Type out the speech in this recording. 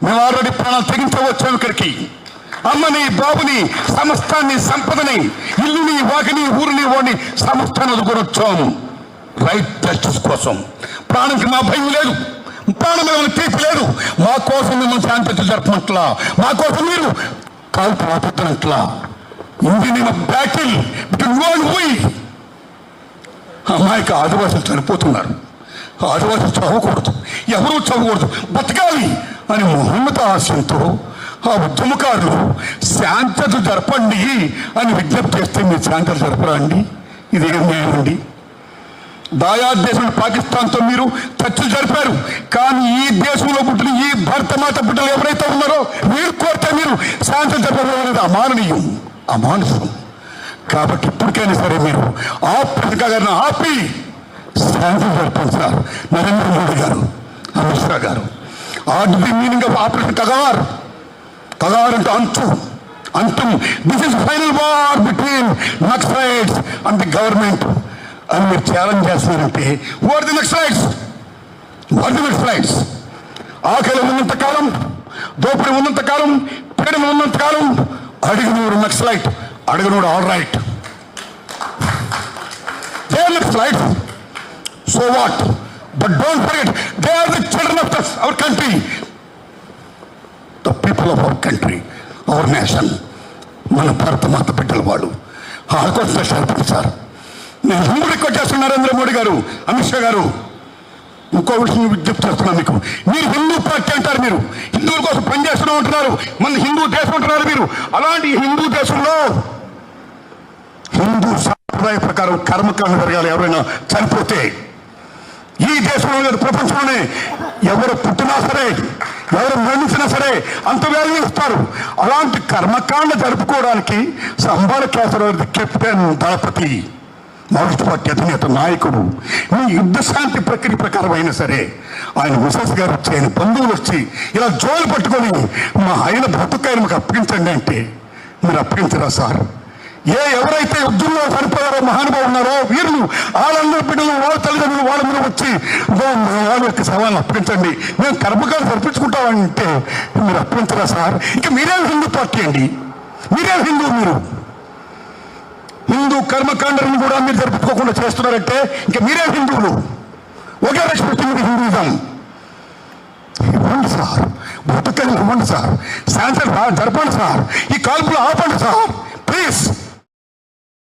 మేము ఆల్రెడీ ప్రాణాలు తెగించవచ్చాము ఇక్కడికి. అమ్మని, బాబుని, సమస్తాన్ని, సంపదని, ఇల్లుని, వాకిని, ఊరిని, వాడిని సమస్తాన్ని వదుకొనొచ్చాము రైట్ జస్టిస్ కోసం. ప్రాణంకి మా భయం లేదు, ప్రాణం మీద తీపి లేదు. మా కోసం మిమ్మల్ని శాంతి జరపమంటలా, మా కోసం మీరు కాల్పు ఆపుతున్నట్లా. ఇండియన్ బ్యాటిల్ బిట్వీన్ పోయి అమాయక ఆదివాసులు చనిపోతున్నారు. ఆదివాసులు చదవకూడదు, ఎవరూ చదవకూడదు, బతకాలి అని మహోన్నత ఆశయంతో ఆ ఉద్యమకారులు శాంతత జరపండి అని విజ్ఞప్తి చేస్తే మీరు శాంతత జరపరా అండి? ఇదేం న్యాయం అండి? దాయాద్ దేశం పాకిస్తాన్తో మీరు చర్చలు జరిపారు, కానీ ఈ దేశంలో పుట్టిన ఈ భారతమాత బిడ్డలు ఎవరైతే ఉన్నారో మీరు కోరితే మీరు శాంతి జరపడం అనేది అమాననీయం, అమానుషం. కాబట్టి ఇప్పటికైనా సరే మీరు ప్రియాంక గారిని ఆపి శాంతి జరపండి సార్. నరేంద్ర మోడీ గారు, అమిత్ షా గారు. At the meaning of operation Kagar. Kagar అంటే అంచు, అంతం. This is final war between Naxalites and the government అని మీరు ఛాలెంజ్ చేస్తున్నారంటే what the Naxalites, what the Naxalites. ఆకలి ఉన్నంత కాలం, దోపిడీ ఉన్నంత కాలం, పీడన ఉన్నంత కాలం అడిగినోడు నక్సలైట్, అడిగినోడు all right. They are Naxalites, so what? But don't forget they are the children of our country, the people of our country, our nation. మన భారత మాత బిడ్డల వాళ్ళు. ఆడుకోవచ్చు సార్. సార్ నేను హిందూ రిక్వెస్ట్ చేస్తున్నా, నరేంద్ర మోడీ గారు, అమిత్ షా గారు. ఇంకో విషయం విజ్ఞప్తి చేస్తున్నా మీకు. మీరు హిందూ పార్టీ అంటారు, మీరు హిందువుల కోసం పనిచేస్తూనే ఉంటున్నారు, మన హిందూ దేశం అంటున్నారు మీరు. అలాంటి హిందూ దేశంలో హిందూ సాంప్రదాయ ప్రకారం కర్మకాండ జరగాలి. ఎవరైనా చనిపోతే ఈ దేశంలో లేదు, ప్రపంచంలోనే ఎవరు పుట్టినా సరే, ఎవరు మరణించినా సరే అంత వాల్యూ ఇస్తారు. అలాంటి కర్మకాండ జరుపుకోవడానికి సంబాల కేసరావు కెప్టెన్ దళపతి, మావోయిస్ట్ పార్టీ అధినేత, నాయకుడు. మీ యుద్ధ శాంతి ప్రక్రియ ప్రకారం అయినా సరే ఆయన మిసెస్ గారు వచ్చి, ఆయన బంధువులు వచ్చి ఇలా జోలు పట్టుకొని మా ఆయన బ్రతుకాయన మాకు అప్పగించండి అంటే మీరు అప్పగించరా సార్? ఎవరైతే యుద్ధంలో చనిపోయారో మహానుభావులు ఉన్నారో వీరులు, వాళ్ళందరూ బిడ్డలు, వాళ్ళ తల్లిదండ్రులు వాళ్ళ మీద వచ్చి వాళ్ళ యొక్క సవాళ్ళని అప్పగించండి, మేము కర్మకాలు జరిపించుకుంటామంటే మీరు అప్పగించరా సార్? ఇక మీరేం హిందూ పార్టీ అండి? మీరేం హిందూ? మీరు హిందూ కర్మకాండలను కూడా మీరు జరుపుకోకుండా చేస్తున్నారంటే ఇంకా మీరే హిందువులు. ఒకే రెస్పెక్టింగ్ హిందూయిజం. ఇవ్వండి సార్, బ్రతకని ఇవ్వండి సార్, శాంతి జరపండి సార్, ఈ కాల్పులు ఆపండి సార్, ప్లీజ్.